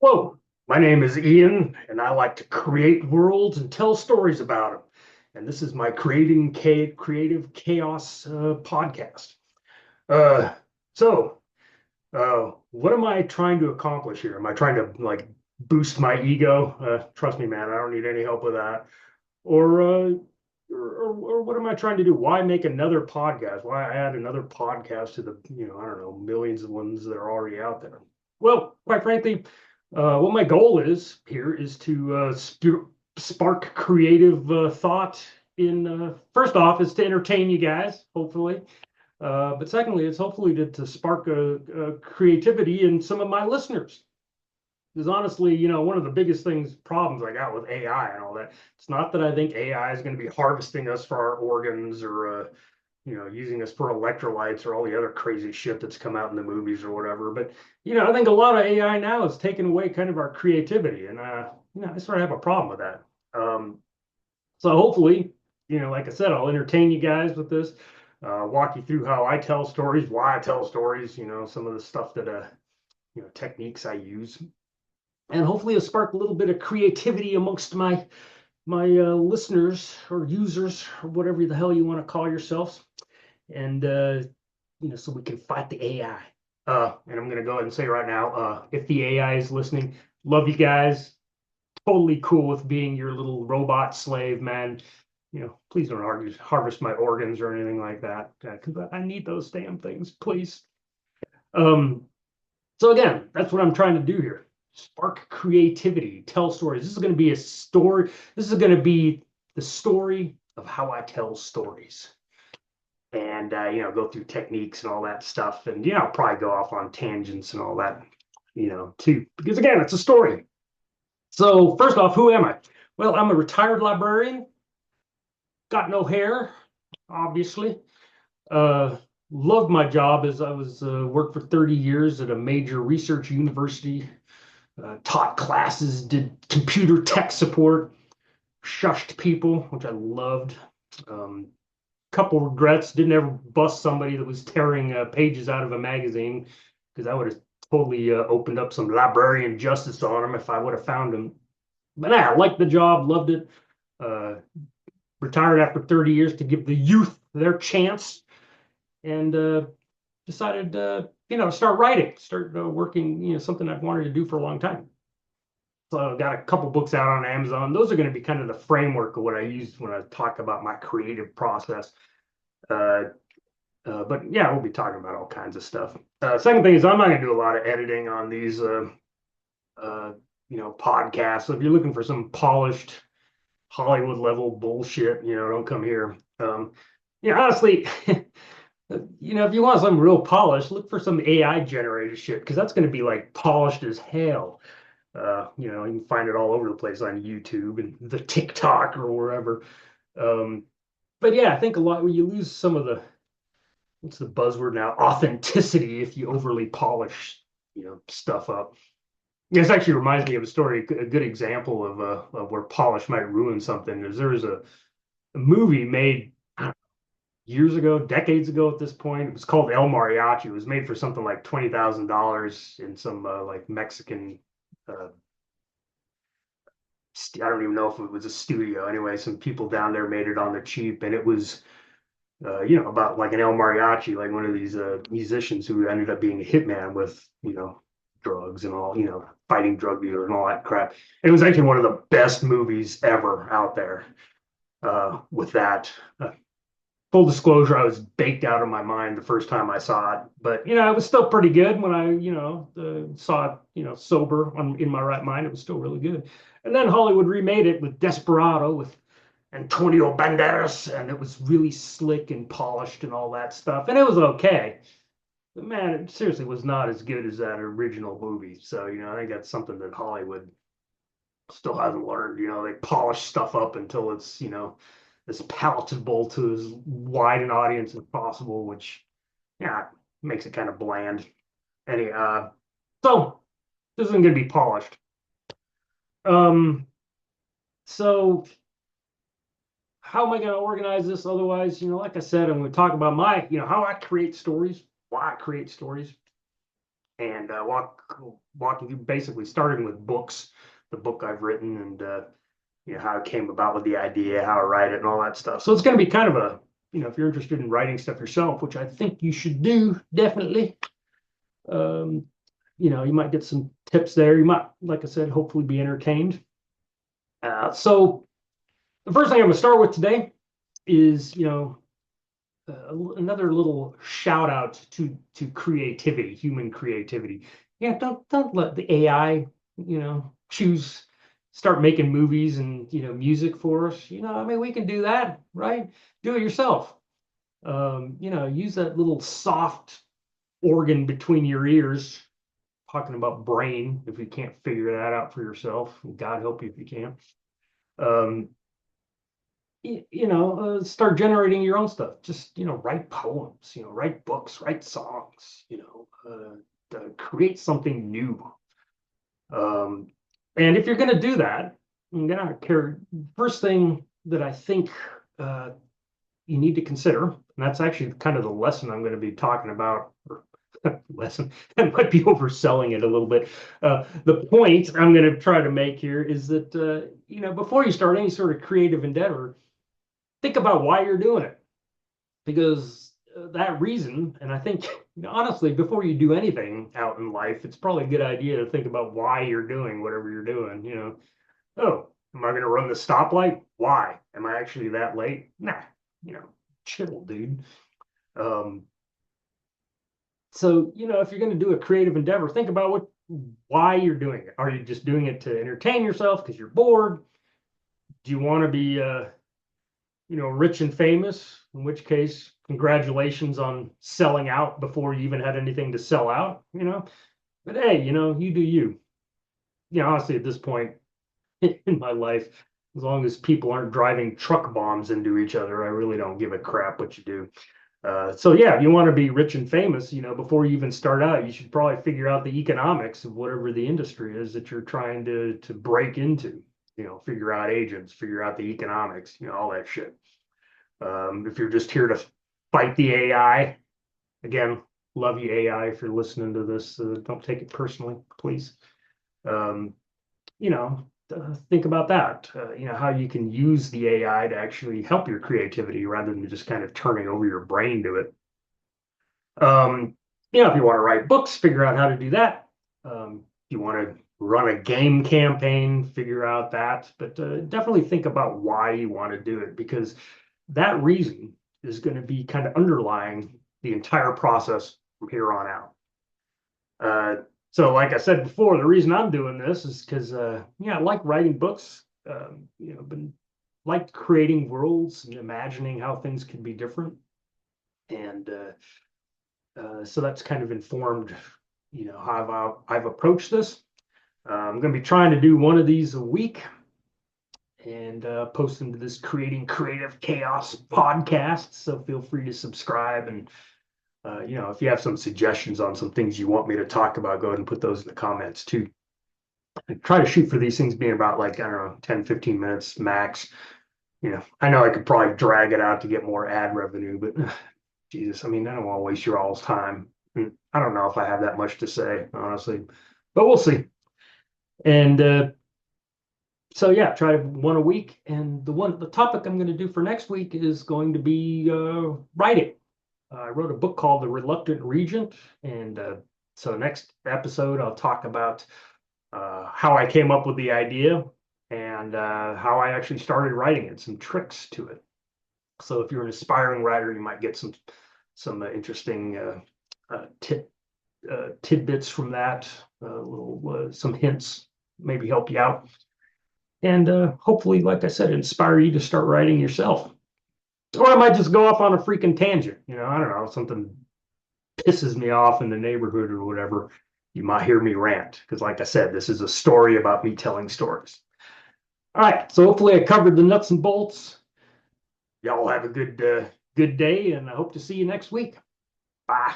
Hello, my name is Ian, and I like to create worlds and tell stories about them. And this is my Creative Chaos podcast. Uh, what am I trying to accomplish here? Am I trying to like boost my ego? Trust me, man, I don't need any help with that. Or, uh, or what am I trying to do? Why make another podcast? Why add another podcast to the, I don't know, millions of ones that are already out there? Well, quite frankly, what my goal is here is to spark creative thought first off, is to entertain you guys, hopefully. But secondly, it's hopefully to spark a creativity in some of my listeners. Because honestly, one of the biggest problems I got with AI and all that, it's not that I think AI is going to be harvesting us for our organs or, using us for electrolytes or all the other crazy shit that's come out in the movies or whatever. But, I think a lot of AI now is taking away kind of our creativity. And, I sort of have a problem with that. So hopefully, like I said, I'll entertain you guys with this, walk you through how I tell stories, why I tell stories, some of the stuff that, techniques I use, and hopefully it'll spark a little bit of creativity amongst my listeners or users or whatever the hell you want to call yourselves, and so we can fight the AI. And I'm gonna go ahead and say right now, if the AI is listening, love you guys. Totally cool with being your little robot slave, man. Please don't harvest my organs or anything like that, because I need those damn things, please. Um, so again, that's what I'm trying to do here. Spark creativity, tell stories. This is going to be a story. This is going to be the story of how I tell stories. And go through techniques and all that stuff. And I'll probably go off on tangents and all that, too. Because again, it's a story. So first off, who am I? Well, I'm a retired librarian, got no hair, obviously. Uh, Loved my job as I was worked for 30 years at a major research university, taught classes, did computer tech support, shushed people, which I loved. Um, Couple regrets, didn't ever bust somebody that was tearing pages out of a magazine, because I would have totally opened up some librarian justice on them if I would have found them. But yeah, I liked the job, loved it. Uh, Retired after 30 years to give the youth their chance, and decided, to start writing, start working, something I've wanted to do for a long time. So I got a couple books out on Amazon. Those are going to be kind of the framework of what I use when I talk about my creative process. Uh, but yeah, we'll be talking about all kinds of stuff. Second thing is I'm not going to do a lot of editing on these, uh, podcasts. So if you're looking for some polished Hollywood level bullshit, don't come here. Honestly, if you want something real polished, look for some AI generated shit, because that's going to be like polished as hell. You can find it all over the place on YouTube and the TikTok or wherever. Um, but yeah, I think a lot when you lose some of the, what's the buzzword now, authenticity, if you overly polish, stuff up. This actually reminds me of a story. A good example of where polish might ruin something is there was a movie made years ago, decades ago at this point. It was called El Mariachi. It was made for something like $20,000 in some like Mexican. Uh, I don't even know if it was a studio. Anyway, some people down there made it on the cheap, and it was about like an El Mariachi, like one of these musicians who ended up being a hitman with drugs and all, fighting drug dealer and all that crap. And it was actually one of the best movies ever out there. With that, full disclosure, I was baked out of my mind the first time I saw it, but it was still pretty good when I saw it sober in my right mind. It was still really good. And then Hollywood remade it with Desperado with Antonio Banderas, and it was really slick and polished and all that stuff, and it was okay. But man, it seriously was not as good as that original movie. So I think that's something that Hollywood still hasn't learned. They polish stuff up until it's as palatable to as wide an audience as possible, which yeah makes it kind of bland. Any so this isn't going to be polished. Um, so how am I going to organize this? Otherwise, like I said, I'm going to talk about how I create stories, why I create stories, and walking through, basically starting with books, the book I've written, and how it came about with the idea, how I write it, and all that stuff. So it's going to be kind of a, if you're interested in writing stuff yourself, which I think you should do, definitely. Um, you might get some tips there. You might, like I said, hopefully be entertained. So the first thing I'm going to start with today is, another little shout out to creativity, human creativity. Yeah, don't let the AI, choose start making movies and music for us. I mean, we can do that, right? Do it yourself. Use that little soft organ between your ears. Talking about brain, if you can't figure that out for yourself, God help you if you can. Um, start generating your own stuff. Just, write poems, write books, write songs, create something new. And if you're going to do that, first thing that I think you need to consider, and that's actually kind of the lesson I'm going to be talking about, or lesson, I might be overselling it a little bit. The point I'm going to try to make here is that, before you start any sort of creative endeavor, think about why you're doing it, because that reason, and I think honestly, before you do anything out in life, it's probably a good idea to think about why you're doing whatever you're doing. Oh, am I going to run the stoplight? Why? Am I actually that late? Nah, chill, dude. So if you're going to do a creative endeavor, think about why you're doing it. Are you just doing it to entertain yourself because you're bored? Do you want to be rich and famous, in which case, congratulations on selling out before you even had anything to sell out, But hey, you do you. Honestly, at this point in my life, as long as people aren't driving truck bombs into each other, I really don't give a crap what you do. So yeah, if you want to be rich and famous, before you even start out, you should probably figure out the economics of whatever the industry is that you're trying to break into. Figure out agents, figure out the economics, all that shit. If you're just here to fight the AI, again, love you AI. If you're listening to this, don't take it personally, please. Um, think about that. How you can use the AI to actually help your creativity rather than just kind of turning over your brain to it. If you want to write books, figure out how to do that. If you want to run a game campaign, figure out that. But definitely think about why you want to do it, because that reason is going to be kind of underlying the entire process from here on out. So like I said before, the reason I'm doing this is because, I like writing books, been like creating worlds and imagining how things can be different. And so that's kind of informed, how I've approached this. I'm going to be trying to do one of these a week and post into this Creating Creative Chaos podcast. So feel free to subscribe. And, if you have some suggestions on some things you want me to talk about, go ahead and put those in the comments too. I try to shoot for these things being about, like, I don't know, 10, 15 minutes max. I know I could probably drag it out to get more ad revenue, but Jesus, I mean, I don't want to waste your all's time. And I don't know if I have that much to say, honestly, but we'll see. And so yeah, try one a week. And the topic I'm going to do for next week is going to be writing. I wrote a book called The Reluctant Regent, and so next episode I'll talk about how I came up with the idea and how I actually started writing it, some tricks to it. So if you're an aspiring writer, you might get some interesting tidbits from that, some hints, maybe help you out, and hopefully, like I said, inspire you to start writing yourself. Or I might just go off on a freaking tangent. I don't know, something pisses me off in the neighborhood or whatever. You might hear me rant because, like I said, this is a story about me telling stories. All right, so hopefully I covered the nuts and bolts. Y'all have a good day, and I hope to see you next week. Bye.